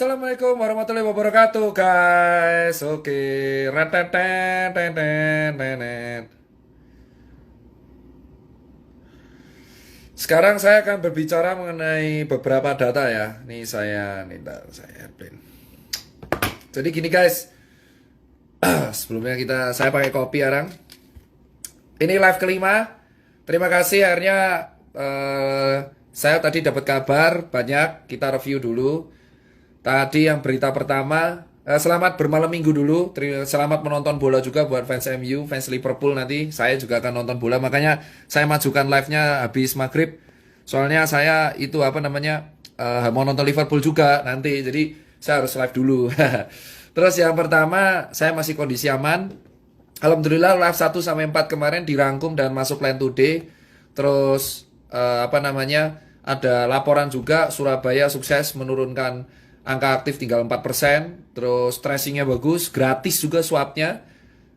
Assalamualaikum warahmatullahi wabarakatuh, guys. Oke, retetetetetetet. Sekarang saya akan berbicara mengenai beberapa data ya. Nih saya print. Jadi gini guys, sebelumnya saya pakai kopi sekarang. Ini live kelima. Terima kasih akhirnya saya tadi dapat kabar banyak, kita review dulu. Tadi yang berita pertama, selamat bermalam minggu dulu. Selamat menonton bola juga buat fans MU, fans Liverpool nanti. Saya juga akan nonton bola, makanya saya majukan live-nya habis maghrib. Soalnya saya itu mau nonton Liverpool juga nanti. Jadi saya harus live dulu. Terus yang pertama, saya masih kondisi aman. Alhamdulillah live 1 sampai 4 kemarin dirangkum dan masuk Line Today. Terus ada laporan juga Surabaya sukses menurunkan angka aktif tinggal 4%, terus tracingnya bagus, gratis juga swabnya.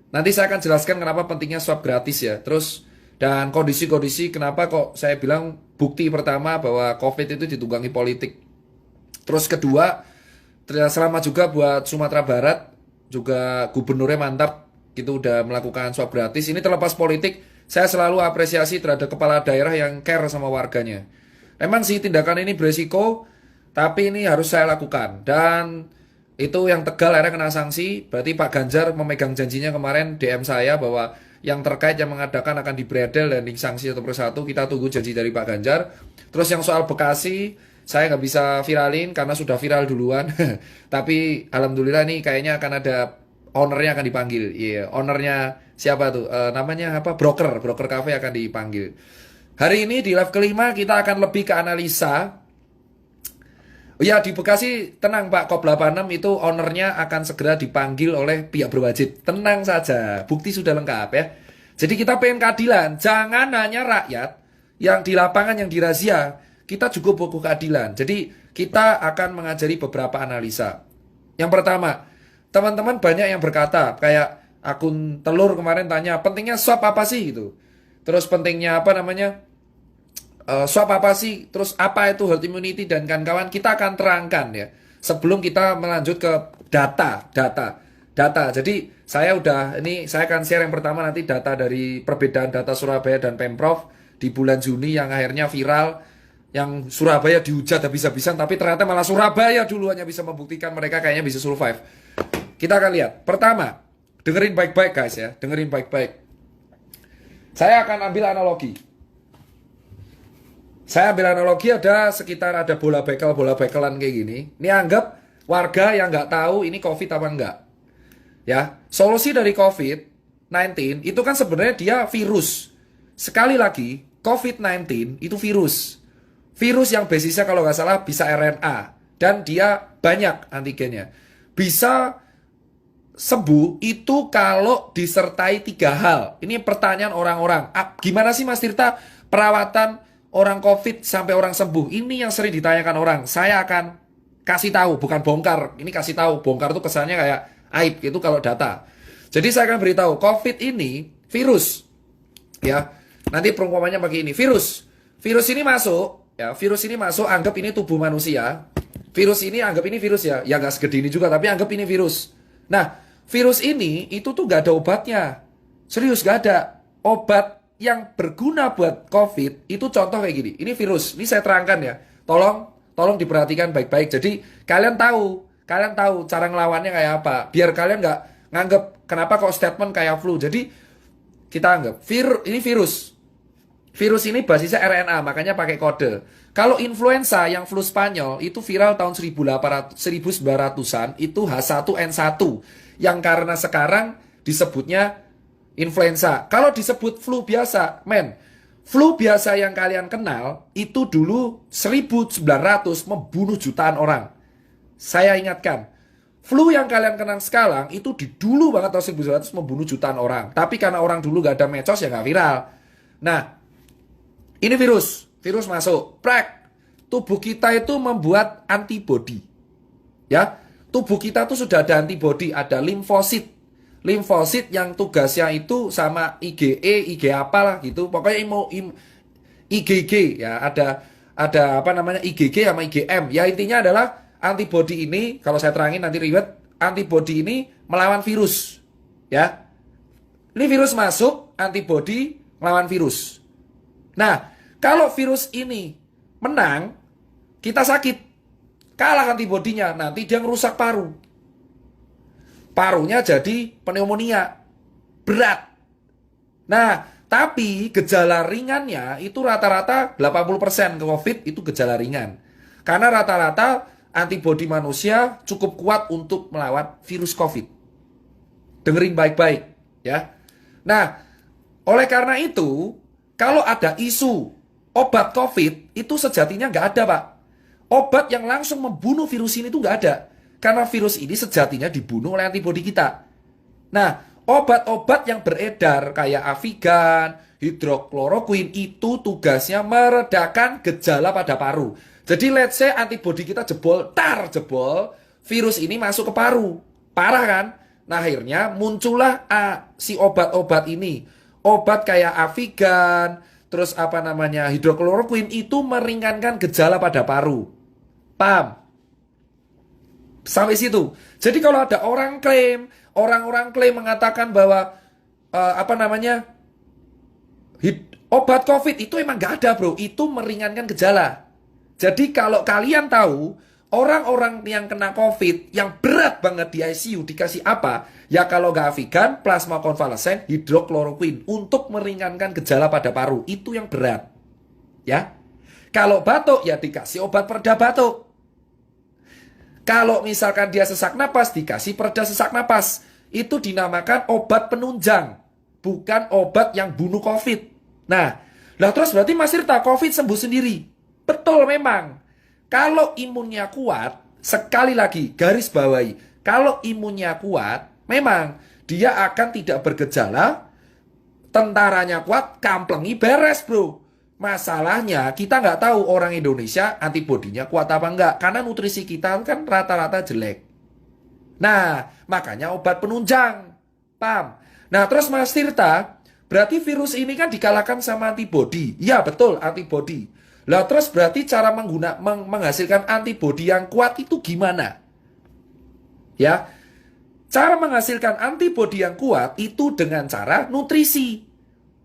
Nanti saya akan jelaskan kenapa pentingnya swab gratis ya. Terus dan kondisi-kondisi kenapa kok saya bilang bukti pertama bahwa COVID itu ditunggangi politik. Terus kedua, selamat juga buat Sumatera Barat, juga gubernurnya mantap gitu udah melakukan swab gratis. Ini terlepas politik, saya selalu apresiasi terhadap kepala daerah yang care sama warganya. Memang sih tindakan ini beresiko, tapi ini harus saya lakukan. Dan itu yang Tegal akhirnya kena sanksi. Berarti Pak Ganjar memegang janjinya kemarin DM saya bahwa yang terkait yang mengadakan akan dibredel dan disanksi satu persatu. Kita tunggu janji dari Pak Ganjar. Terus yang soal Bekasi, saya nggak bisa viralin karena sudah viral duluan. Tapi alhamdulillah nih kayaknya akan ada ownernya akan dipanggil. Iya, ownernya siapa tuh? Namanya apa? Broker cafe akan dipanggil. Hari ini di live kelima kita akan lebih ke analisa. Ya di Bekasi tenang Pak, Kop 86 itu ownernya akan segera dipanggil oleh pihak berwajib. Tenang saja, bukti sudah lengkap ya. Jadi kita pengen keadilan, jangan hanya rakyat yang di lapangan yang dirazia. Kita juga butuh keadilan. Jadi kita akan mengajari beberapa analisa. Yang pertama, teman-teman banyak yang berkata, kayak akun telur kemarin tanya, pentingnya swab apa sih gitu. Terus pentingnya swab apa sih, terus apa itu herd immunity dan kawan-kawan, kita akan terangkan ya sebelum kita melanjut ke data. Jadi saya akan share yang pertama nanti data dari perbedaan data Surabaya dan Pemprov di bulan Juni yang akhirnya viral, yang Surabaya dihujat habis-habisan tapi ternyata malah Surabaya duluan yang bisa membuktikan mereka kayaknya bisa survive. Kita akan lihat. Pertama, dengerin baik-baik guys ya, dengerin baik-baik. Saya akan ambil analogi. Ada bola bekelan kayak gini. Ini anggap warga yang nggak tahu ini COVID apa enggak. Ya, solusi dari COVID-19 itu kan sebenarnya dia virus. Sekali lagi, COVID-19 itu virus. Virus yang basisnya kalau nggak salah bisa RNA. Dan dia banyak antigennya. Bisa sembuh itu kalau disertai 3 hal. Ini pertanyaan orang-orang. Gimana sih Mas Tirta perawatan orang COVID sampai orang sembuh? Ini yang sering ditanyakan orang. Saya akan kasih tahu, bukan bongkar. Ini kasih tahu. Bongkar tuh kesannya kayak aib gitu kalau data. Jadi saya akan beritahu, COVID ini virus. Ya. Nanti perumpamannya begini, virus. Virus ini masuk, anggap ini tubuh manusia. Virus ini anggap ini virus ya. Ya nggak segede ini juga, tapi anggap ini virus. Nah, virus ini itu tuh nggak ada obatnya. Serius nggak ada obat yang berguna buat COVID. Itu contoh kayak gini. Ini virus. Ini saya terangkan ya. Tolong diperhatikan baik-baik. Jadi kalian tahu cara ngelawannya kayak apa. Biar kalian nggak nganggep kenapa kok statement kayak flu. Jadi kita anggap ini virus. Virus ini basisnya RNA, makanya pakai kode. Kalau influenza yang flu Spanyol itu viral tahun 1900-an, itu H1N1 yang karena sekarang disebutnya influenza. Kalau disebut flu biasa, flu biasa yang kalian kenal itu dulu 1900 membunuh jutaan orang. Saya ingatkan, flu yang kalian kenal sekarang itu di dulu banget tahun 1900 membunuh jutaan orang. Tapi karena orang dulu gak ada medsos ya gak viral. Nah, ini virus masuk, tubuh kita itu membuat antibodi. Ya, tubuh kita tuh sudah ada antibodi, ada limfosit yang tugasnya itu sama IgE, IG apalah gitu. Pokoknya IgG ya, ada IgG sama IgM. Ya intinya adalah antibodi ini, kalau saya terangin nanti ribet, antibodi ini melawan virus. Ya. Ini virus masuk, antibodi melawan virus. Nah, kalau virus ini menang, kita sakit. Kalah antibodinya, nanti dia ngerusak paru. Parunya jadi pneumonia. Berat. Nah, tapi gejala ringannya itu rata-rata 80% ke COVID itu gejala ringan. Karena rata-rata antibodi manusia cukup kuat untuk melawan virus COVID. Dengerin baik-baik, ya. Nah, oleh karena itu, kalau ada isu obat COVID, itu sejatinya nggak ada, Pak. Obat yang langsung membunuh virus ini itu nggak ada. Karena virus ini sejatinya dibunuh oleh antibodi kita. Nah, obat-obat yang beredar kayak Avigan, hidrokloroquine itu tugasnya meredakan gejala pada paru. Jadi let's say antibodi kita jebol, virus ini masuk ke paru. Parah kan? Nah akhirnya muncullah si obat-obat ini. Obat kayak Avigan, terus hidrokloroquine itu meringankan gejala pada paru. Paham? Sampai situ. Jadi kalau ada orang klaim mengatakan bahwa obat COVID itu emang nggak ada, bro. Itu meringankan gejala. Jadi kalau kalian tahu orang-orang yang kena COVID yang berat banget di ICU dikasih apa? Ya kalau nggak Avigan, plasma konvalesen, hidrokloroquine untuk meringankan gejala pada paru. Itu yang berat. Ya. Kalau batuk ya dikasih obat pereda batuk. Kalau misalkan dia sesak napas, dikasih pereda sesak napas. Itu dinamakan obat penunjang. Bukan obat yang bunuh COVID. Nah, terus berarti Mas Tirta, COVID sembuh sendiri. Betul memang. Kalau imunnya kuat, sekali lagi, garis bawahi. Kalau imunnya kuat, memang dia akan tidak bergejala. Tentaranya kuat, kamplengi beres, bro. Masalahnya kita nggak tahu orang Indonesia antibodinya kuat apa enggak. Karena nutrisi kita kan rata-rata jelek. Nah, makanya obat penunjang. Paham? Nah, terus Mas Tirta, berarti virus ini kan dikalahkan sama antibodi. Ya, betul, antibodi. Lah, terus berarti cara menghasilkan antibodi yang kuat itu gimana? Ya, cara menghasilkan antibodi yang kuat itu dengan cara nutrisi.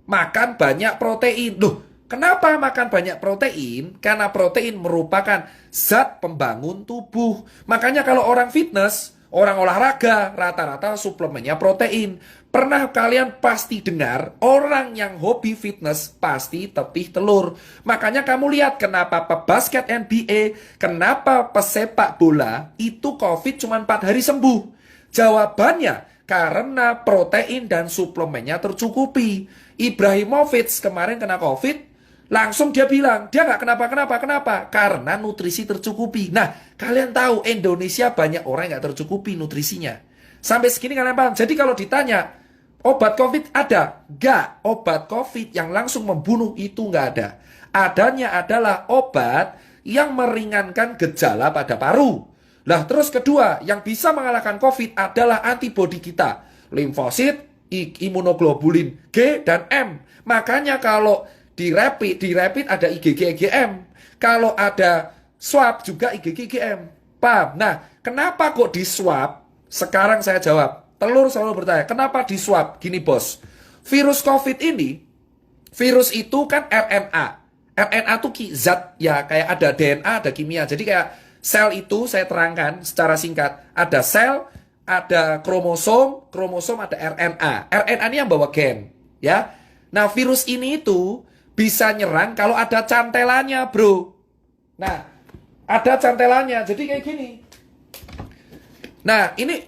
Makan banyak protein. Loh, kenapa makan banyak protein? Karena protein merupakan zat pembangun tubuh. Makanya kalau orang fitness, orang olahraga, rata-rata suplemennya protein. Pernah kalian pasti dengar, orang yang hobi fitness pasti tetih telur. Makanya kamu lihat kenapa pebasket NBA, kenapa pesepak bola, itu COVID cuma 4 hari sembuh. Jawabannya, karena protein dan suplemennya tercukupi. Ibrahimovic kemarin kena COVID, langsung dia bilang, dia nggak kenapa. Karena nutrisi tercukupi. Nah, kalian tahu Indonesia banyak orang yang nggak tercukupi nutrisinya. Sampai segini kalian paham. Jadi kalau ditanya, obat COVID ada? Nggak. Obat COVID yang langsung membunuh itu nggak ada. Adanya adalah obat yang meringankan gejala pada paru. Nah, terus kedua, yang bisa mengalahkan COVID adalah antibodi kita. Limfosit, imunoglobulin G dan M. Makanya kalau di rapid ada IgG IgM. Kalau ada swab juga IgG IgM. Paham? Nah, kenapa kok di swab? Sekarang saya jawab. Telur selalu bertanya, kenapa di swab? Gini bos, virus COVID ini, virus itu kan RNA. RNA itu zat, ya kayak ada DNA, ada kimia. Jadi kayak sel itu saya terangkan secara singkat. Ada sel, ada kromosom ada RNA. RNA ini yang bawa gen. Ya. Nah virus ini itu bisa nyerang kalau ada cantelannya, bro. Nah, ada cantelannya. Jadi kayak gini. Nah, ini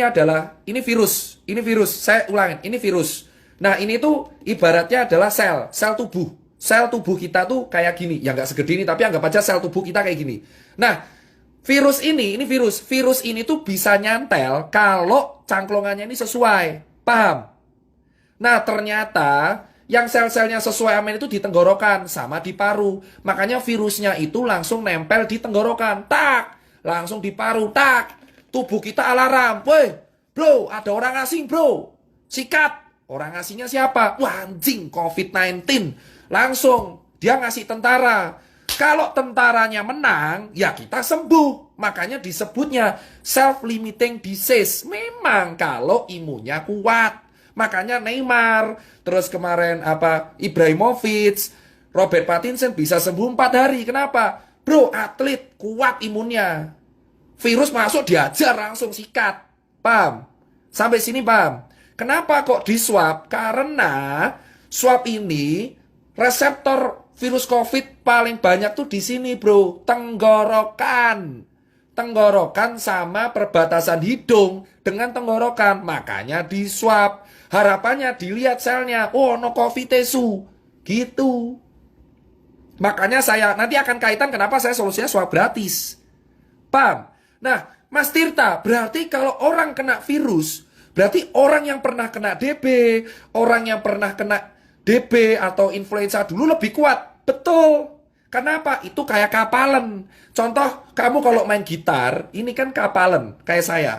adalah virus. Ini virus. Saya ulangin, ini virus. Nah, ini tuh ibaratnya adalah sel tubuh. Sel tubuh kita tuh kayak gini. Ya nggak segede ini, tapi anggap aja sel tubuh kita kayak gini. Nah, virus ini virus. Virus ini tuh bisa nyantel kalau cangklongannya ini sesuai. Paham? Nah, ternyata yang sel-selnya sesuai amin itu di tenggorokan sama di paru. Makanya virusnya itu langsung nempel di tenggorokan. Tak! Langsung di paru. Tak! Tubuh kita alarm. Woi, bro, ada orang asing, bro. Sikat. Orang asingnya siapa? Wah, anjing, COVID-19. Langsung dia ngasih tentara. Kalau tentaranya menang, ya kita sembuh. Makanya disebutnya self-limiting disease. Memang kalau imunnya kuat. Makanya Neymar, terus kemarin Ibrahimovic, Robert Pattinson bisa sembuh 4 hari. Kenapa? Bro, atlet kuat imunnya. Virus masuk diajar langsung sikat. Paham? Sampai sini paham? Kenapa kok di swab? Karena swab ini reseptor virus COVID paling banyak tuh di sini, bro. Tenggorokan. Tenggorokan sama perbatasan hidung dengan tenggorokan. Makanya di swab. Harapannya dilihat selnya. Oh, no COVID tesu. Gitu. Makanya saya nanti akan kaitan kenapa saya solusinya swab gratis. Paham? Nah, Mas Tirta, berarti kalau orang kena virus, berarti orang yang pernah kena DB, orang yang pernah kena DB atau influenza dulu lebih kuat. Betul. Kenapa? Itu kayak kapalan. Contoh, kamu kalau main gitar, ini kan kapalan, kayak saya.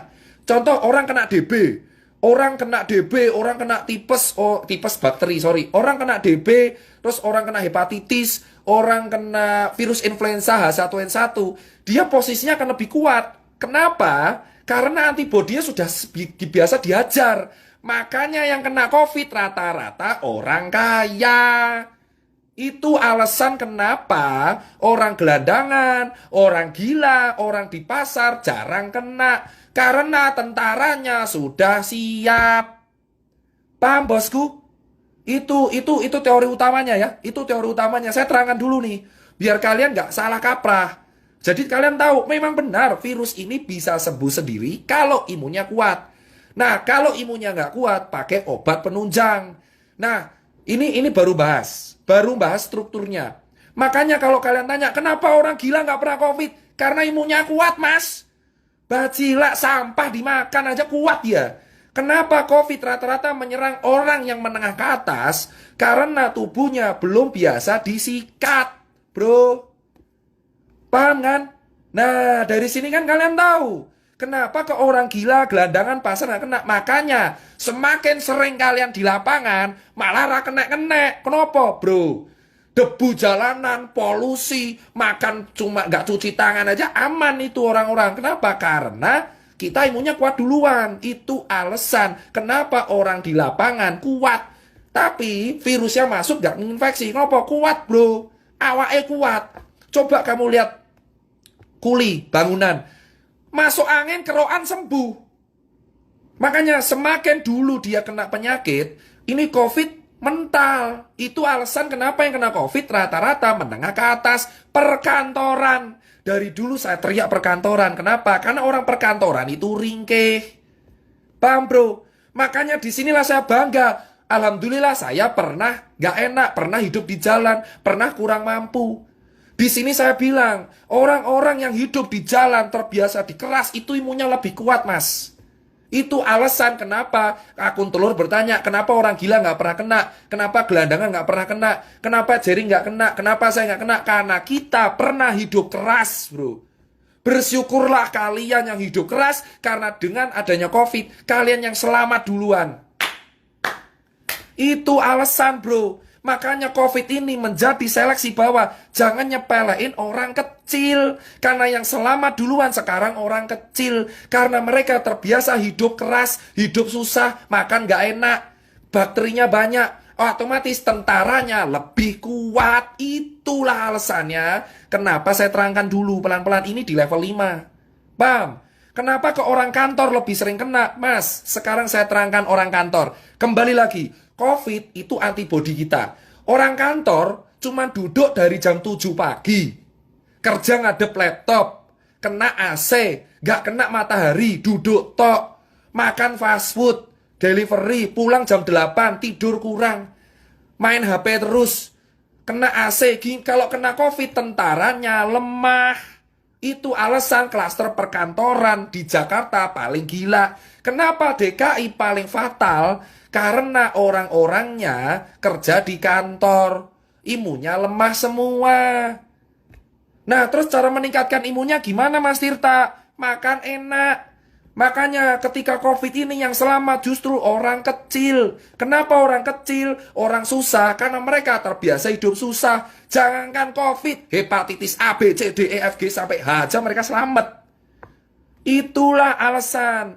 Contoh, orang kena DB, orang kena DB, orang kena tipes, tipes bakteri, sorry. Orang kena DB, terus orang kena hepatitis, orang kena virus influenza H1N1, dia posisinya akan lebih kuat. Kenapa? Karena antibodinya sudah biasa diajar. Makanya yang kena COVID rata-rata orang kaya. Itu alasan kenapa orang gelandangan, orang gila, orang di pasar jarang kena. Karena tentaranya sudah siap. Paham bosku? Itu teori utamanya ya. Itu teori utamanya. Saya terangkan dulu nih. Biar kalian nggak salah kaprah. Jadi kalian tahu, memang benar virus ini bisa sembuh sendiri kalau imunnya kuat. Nah, kalau imunnya nggak kuat, pakai obat penunjang. Nah, ini baru bahas strukturnya. Makanya kalau kalian tanya, kenapa orang gila nggak pernah COVID? Karena imunnya kuat, mas. Bacila sampah dimakan aja kuat ya. Kenapa COVID rata-rata menyerang orang yang menengah ke atas? Karena tubuhnya belum biasa disikat, bro. Paham kan? Nah, dari sini kan kalian tahu kenapa ke orang gila, gelandangan, pasar nggak kena. Makanya semakin sering kalian di lapangan, malah kena. Kenapa, bro? Debu jalanan, polusi, makan cuma nggak cuci tangan aja aman itu orang-orang. Kenapa? Karena kita imunnya kuat duluan. Itu alasan kenapa orang di lapangan kuat. Tapi virusnya masuk nggak menginfeksi. Kenapa? Kuat, bro. Awake kuat. Coba kamu lihat kuli, bangunan. Masuk angin, kerokan sembuh. Makanya semakin dulu dia kena penyakit, ini COVID mental. Itu alasan kenapa yang kena COVID rata-rata menengah ke atas. Perkantoran. Dari dulu saya teriak perkantoran. Kenapa? Karena orang perkantoran itu ringkih. Paham bro? Makanya disinilah saya bangga. Alhamdulillah saya pernah gak enak, pernah hidup di jalan, pernah kurang mampu. Di sini saya bilang, orang-orang yang hidup di jalan terbiasa dikeras, itu imunnya lebih kuat, mas. Itu alasan kenapa akun telur bertanya, kenapa orang gila nggak pernah kena, kenapa gelandangan nggak pernah kena, kenapa jering nggak kena, kenapa saya nggak kena, karena kita pernah hidup keras, bro. Bersyukurlah kalian yang hidup keras, karena dengan adanya COVID, kalian yang selamat duluan. Itu alasan, bro. Makanya COVID ini menjadi seleksi bahwa jangan nyepelein orang kecil. Karena yang selamat duluan sekarang orang kecil. Karena mereka terbiasa hidup keras, hidup susah, makan gak enak. Bakterinya banyak, otomatis tentaranya lebih kuat. Itulah alasannya kenapa saya terangkan dulu pelan-pelan ini di level 5. Paham? Kenapa ke orang kantor lebih sering kena? Mas, sekarang saya terangkan orang kantor. Kembali lagi, COVID itu antibodi kita. Orang kantor cuma duduk dari jam 7 pagi. Kerja ngadep laptop. Kena AC. Gak kena matahari. Duduk tok. Makan fast food. Delivery. Pulang jam 8. Tidur kurang. Main HP terus. Kena AC. Kalau kena COVID tentaranya lemah. Itu alasan klaster perkantoran di Jakarta paling gila. Kenapa DKI paling fatal? Karena orang-orangnya kerja di kantor. Imunnya lemah semua. Nah, terus cara meningkatkan imunnya gimana Mas Tirta? Makan enak. Makanya ketika COVID ini yang selamat justru orang kecil. Kenapa orang kecil? Orang susah karena mereka terbiasa hidup susah. Jangankan COVID, hepatitis A, B, C, D, E, F, G sampai H aja mereka selamat. Itulah alasan.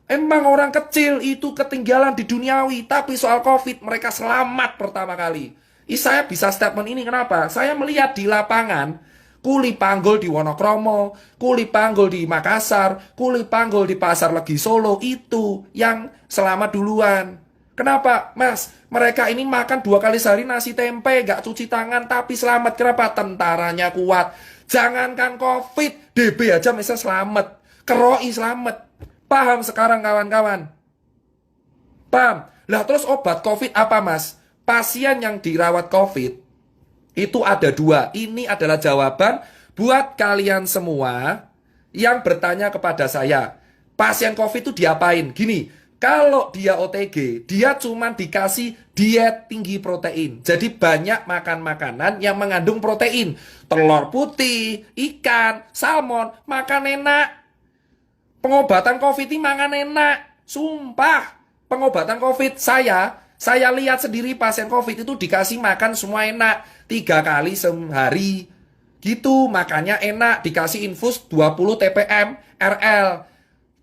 Emang orang kecil itu ketinggalan di duniawi, tapi soal COVID mereka selamat pertama kali. Saya bisa statement ini kenapa? Saya melihat di lapangan kuli panggul di Wonokromo, kuli panggul di Makassar, kuli panggul di Pasar Legi Solo, itu yang selamat duluan. Kenapa? Mas, mereka ini makan 2 kali sehari nasi tempe, gak cuci tangan, tapi selamat. Kenapa? Tentaranya kuat. Jangankan COVID, DB aja bisa selamat. Keroi selamat. Paham sekarang kawan-kawan? Paham? Lah terus obat COVID apa, Mas? Pasien yang dirawat COVID itu ada 2. Ini adalah jawaban buat kalian semua yang bertanya kepada saya. Pasien COVID itu diapain? Gini, kalau dia OTG, dia cuma dikasih diet tinggi protein. Jadi banyak makan makanan yang mengandung protein. Telur putih, ikan, salmon, makan enak. Pengobatan COVID ini makan enak. Sumpah, pengobatan COVID saya lihat sendiri pasien COVID itu dikasih makan semua enak. 3 kali sehari. Gitu, makannya enak. Dikasih infus 20 TPM RL.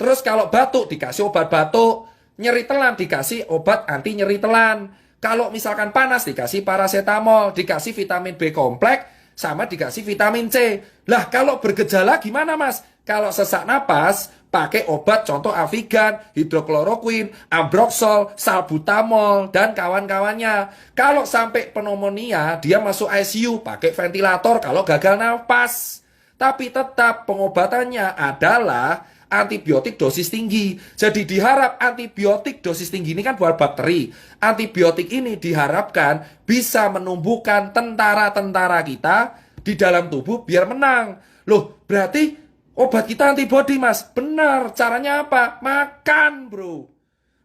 Terus kalau batuk dikasih obat batuk. Nyeri telan dikasih obat anti nyeri telan. Kalau misalkan panas dikasih paracetamol. Dikasih vitamin B kompleks. Sama dikasih vitamin C. Lah kalau bergejala gimana, Mas? Kalau sesak napas, pakai obat contoh Avigan, hidrokloroquine, ambroxol, salbutamol, dan kawan-kawannya. Kalau sampai pneumonia, dia masuk ICU, pakai ventilator kalau gagal nafas. Tapi tetap pengobatannya adalah antibiotik dosis tinggi. Jadi diharap antibiotik dosis tinggi ini kan buat bakteri. Antibiotik ini diharapkan bisa menumbuhkan tentara-tentara kita di dalam tubuh biar menang. Loh, berarti obat kita antibody, Mas. Benar, caranya apa? Makan, bro.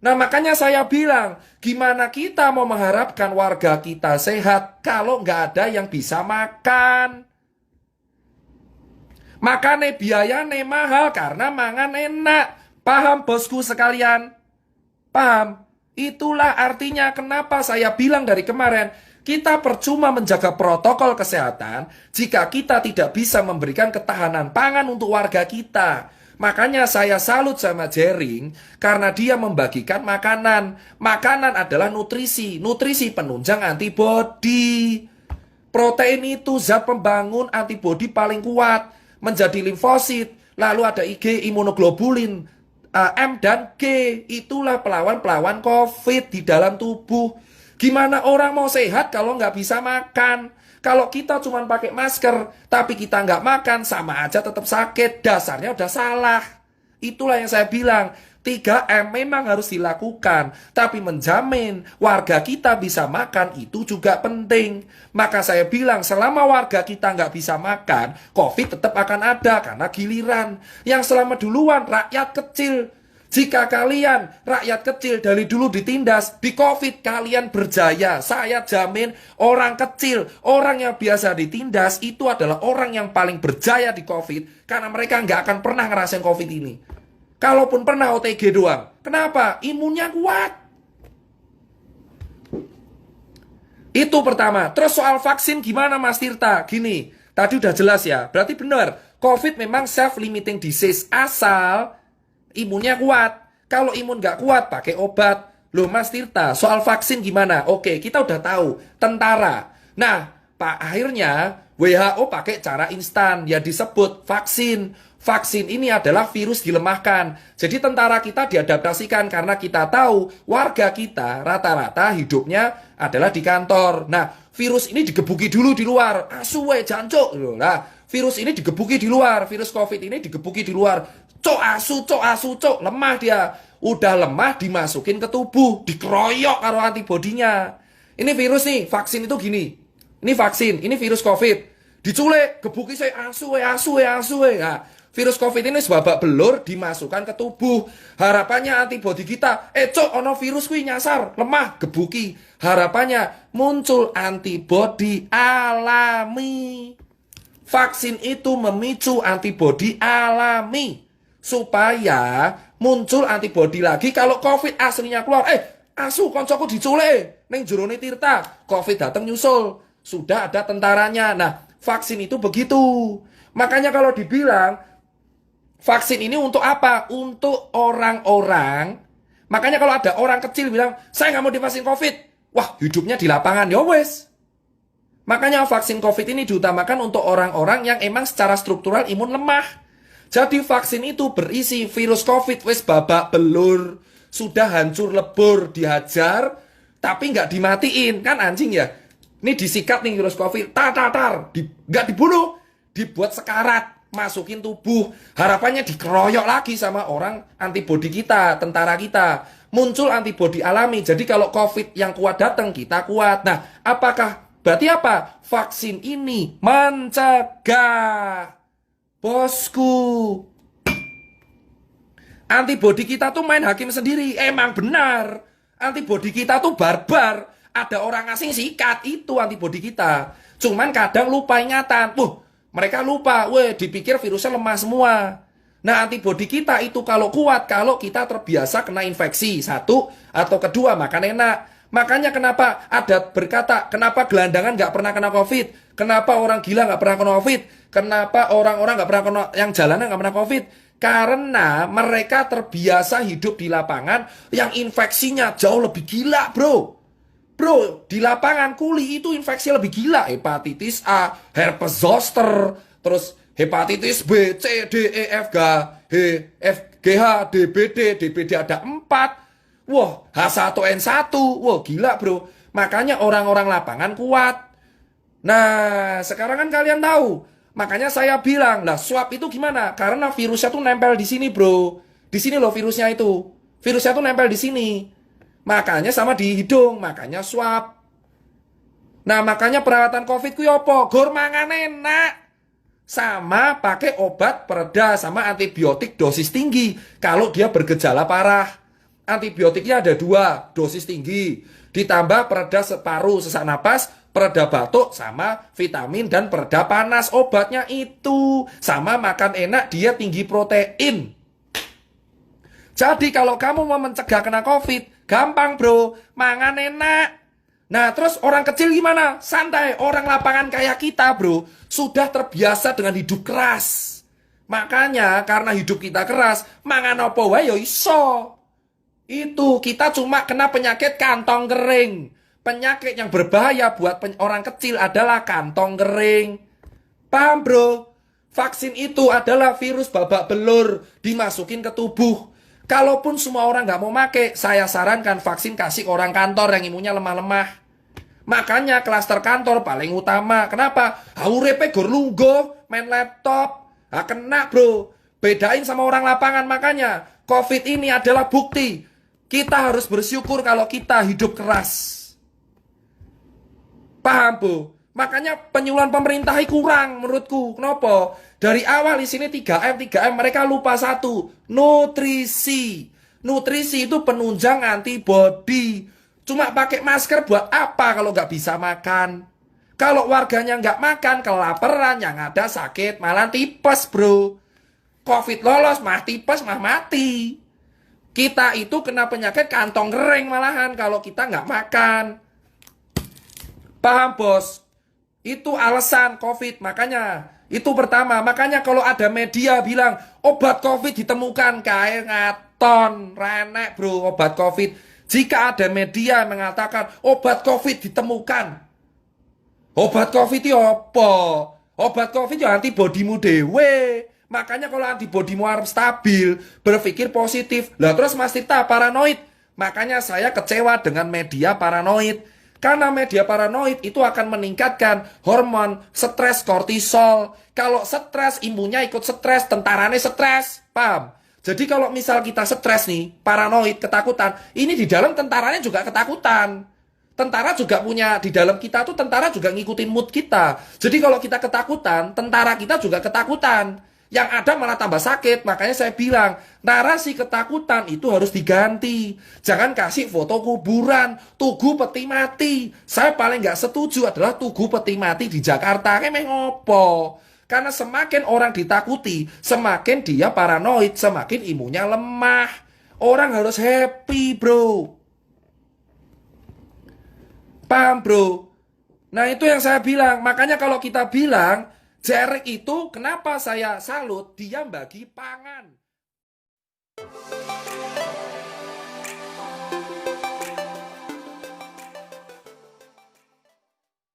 Nah, makanya saya bilang, gimana kita mau mengharapkan warga kita sehat kalau nggak ada yang bisa makan? Makanya biayanya mahal karena mangan enak. Paham, bosku sekalian? Paham? Itulah artinya kenapa saya bilang dari kemarin, kita percuma menjaga protokol kesehatan jika kita tidak bisa memberikan ketahanan pangan untuk warga kita. Makanya saya salut sama Jering karena dia membagikan makanan. Makanan adalah nutrisi, nutrisi penunjang antibodi. Protein itu zat pembangun antibodi paling kuat, menjadi limfosit, lalu ada IG, imunoglobulin, M dan G. Itulah pelawan-pelawan COVID di dalam tubuh. Gimana orang mau sehat kalau nggak bisa makan? Kalau kita cuma pakai masker, tapi kita nggak makan, sama aja tetap sakit. Dasarnya udah salah. Itulah yang saya bilang. 3M memang harus dilakukan, tapi menjamin warga kita bisa makan itu juga penting. Maka saya bilang selama warga kita nggak bisa makan, COVID tetap akan ada karena giliran. Yang selamat duluan rakyat kecil. Jika kalian rakyat kecil dari dulu ditindas, di COVID kalian berjaya. Saya jamin orang kecil, orang yang biasa ditindas itu adalah orang yang paling berjaya di COVID, karena mereka nggak akan pernah ngerasain COVID ini. Kalaupun pernah OTG doang. Kenapa? Imunnya kuat. Itu pertama. Terus soal vaksin gimana, Mas Tirta? Gini, tadi udah jelas ya. Berarti benar, COVID memang self-limiting disease asal imunnya kuat. Kalau imun nggak kuat, pakai obat. Loh, Mas Tirta, soal vaksin gimana? Oke, kita udah tahu. Tentara. Nah, Pak, akhirnya WHO pakai cara instan. Ya disebut vaksin. Vaksin ini adalah virus dilemahkan. Jadi tentara kita diadaptasikan karena kita tahu warga kita rata-rata hidupnya adalah di kantor. Nah, virus ini digebuki dulu di luar. Asuwe, jancuk. Nah, virus ini digebuki di luar. Virus COVID ini digebuki di luar. Cok. Lemah dia. Udah lemah dimasukin ke tubuh. Dikeroyok karo antibodinya. Ini virus nih, vaksin itu gini. Ini vaksin, ini virus COVID. Diculik, gebuki saya asuwe. Nah, virus COVID ini sebabak belur dimasukkan ke tubuh. Harapannya antibodi kita, ono virus kuwi nyasar, lemah, gebuki. Harapannya muncul antibodi alami. Vaksin itu memicu antibodi alami. supaya muncul antibodi lagi kalau COVID aslinya keluar. Asu koncoku diculik ning jerone Tirta, COVID datang nyusul. Sudah ada tentaranya. Nah, vaksin itu begitu. Makanya kalau dibilang vaksin ini untuk apa? Untuk orang-orang. Makanya kalau ada orang kecil bilang, saya nggak mau divaksin COVID. Wah, hidupnya di lapangan. Ya wes. Makanya vaksin COVID ini diutamakan untuk orang-orang yang emang secara struktural imun lemah. Jadi vaksin itu berisi virus COVID. Wes babak belur. Sudah hancur lebur, dihajar. Tapi nggak dimatiin. Kan anjing ya. Ini disikat nih virus COVID. Nggak dibunuh. Dibuat sekarat. Masukin tubuh, harapannya dikeroyok lagi sama orang antibodi kita, tentara kita. Muncul antibodi alami. Jadi kalau COVID yang kuat datang, kita kuat. Nah, berarti apa? Vaksin ini mencegah. Bosku. Antibodi kita tuh main hakim sendiri. Emang benar. Antibodi kita tuh barbar. Ada orang asing sikat, itu antibodi kita. Cuman kadang lupa ingatan. Mereka lupa, dipikir virusnya lemah semua. Nah, antibodi kita itu kalau kuat, kalau kita terbiasa kena infeksi, satu, atau kedua, makan enak. Makanya kenapa ada berkata, kenapa gelandangan nggak pernah kena COVID? Kenapa orang gila nggak pernah kena COVID? Kenapa orang-orang nggak pernah kena, yang jalanan nggak pernah COVID? Karena mereka terbiasa hidup di lapangan yang infeksinya jauh lebih gila, bro. Bro, di lapangan kuli itu infeksi lebih gila. Hepatitis A, herpes zoster, terus hepatitis B, C, D, E, F, G, H, DBD, DBD ada 4. Wah, H1N1. Wah, gila bro. Makanya orang-orang lapangan kuat. Nah, sekarang kan kalian tahu. Makanya saya bilang, lah swab itu gimana? Karena virusnya tuh nempel di sini bro. Di sini loh virusnya itu. Virusnya tuh nempel di sini. Makanya sama di hidung, makanya swab. Nah, makanya perawatan COVID ku yopo, gor mangan enak. Sama pakai obat pereda sama antibiotik dosis tinggi kalau dia bergejala parah. Antibiotiknya ada 2, dosis tinggi. Ditambah pereda paru, sesak napas, pereda batuk, sama vitamin dan pereda panas. Obatnya itu. Sama makan enak, dia tinggi protein. Jadi kalau kamu mau mencegah kena COVID, gampang bro, mangan enak. Nah terus orang kecil gimana? Santai, orang lapangan kayak kita bro, sudah terbiasa dengan hidup keras. Makanya karena hidup kita keras, mangan apa wae yo iso. Itu kita cuma kena penyakit kantong kering. Penyakit yang berbahaya buat orang kecil adalah kantong kering. Paham bro? Vaksin itu adalah virus babak belur dimasukin ke tubuh. Kalaupun semua orang nggak mau make, saya sarankan vaksin kasih orang kantor yang imunnya lemah-lemah. Makanya klaster kantor paling utama. Kenapa? Urepe gor lungguh, main laptop. Kena bro. Bedain sama orang lapangan. Makanya COVID ini adalah bukti. Kita harus bersyukur kalau kita hidup keras. Paham bu? Makanya penyuluhan pemerintah kurang menurutku. Kenapa? Dari awal di sini 3M mereka lupa satu, nutrisi. Nutrisi itu penunjang antibodi. Cuma pakai masker buat apa kalau nggak bisa makan? Kalau warganya nggak makan, kelaparan, yang ada sakit, malah tipes bro. COVID lolos, mah tipes, mah mati. Kita itu kena penyakit kantong kering malahan kalau kita nggak makan. Paham bos? Itu alasan COVID, makanya itu pertama. Makanya kalau ada media bilang obat COVID ditemukan, kayak ngaton, renek bro obat COVID. Jika ada media yang mengatakan obat COVID ditemukan, obat COVID itu apa? Obat COVID itu antibodimu dewe. Makanya kalau antibodimu harus stabil, berpikir positif. Lah terus Mas Tirta paranoid. Makanya saya kecewa dengan media paranoid. Karena media paranoid itu akan meningkatkan hormon stres kortisol. Kalau stres, imunnya ikut stres, tentaranya stres. Paham? Jadi kalau misal kita stres nih, paranoid, ketakutan, ini di dalam tentaranya juga ketakutan. Tentara juga punya, di dalam kita tuh tentara juga ngikutin mood kita. Jadi kalau kita ketakutan, tentara kita juga ketakutan. Yang ada malah tambah sakit. Makanya saya bilang, narasi ketakutan itu harus diganti. Jangan kasih foto kuburan, tugu peti mati. Saya paling nggak setuju adalah tugu peti mati di Jakarta. Kayak ngopo. Karena semakin orang ditakuti, semakin dia paranoid, semakin imunnya lemah. Orang harus happy, bro. Paham, bro? Nah, itu yang saya bilang. Makanya kalau kita bilang, Jerick itu kenapa saya salut, dia bagi pangan.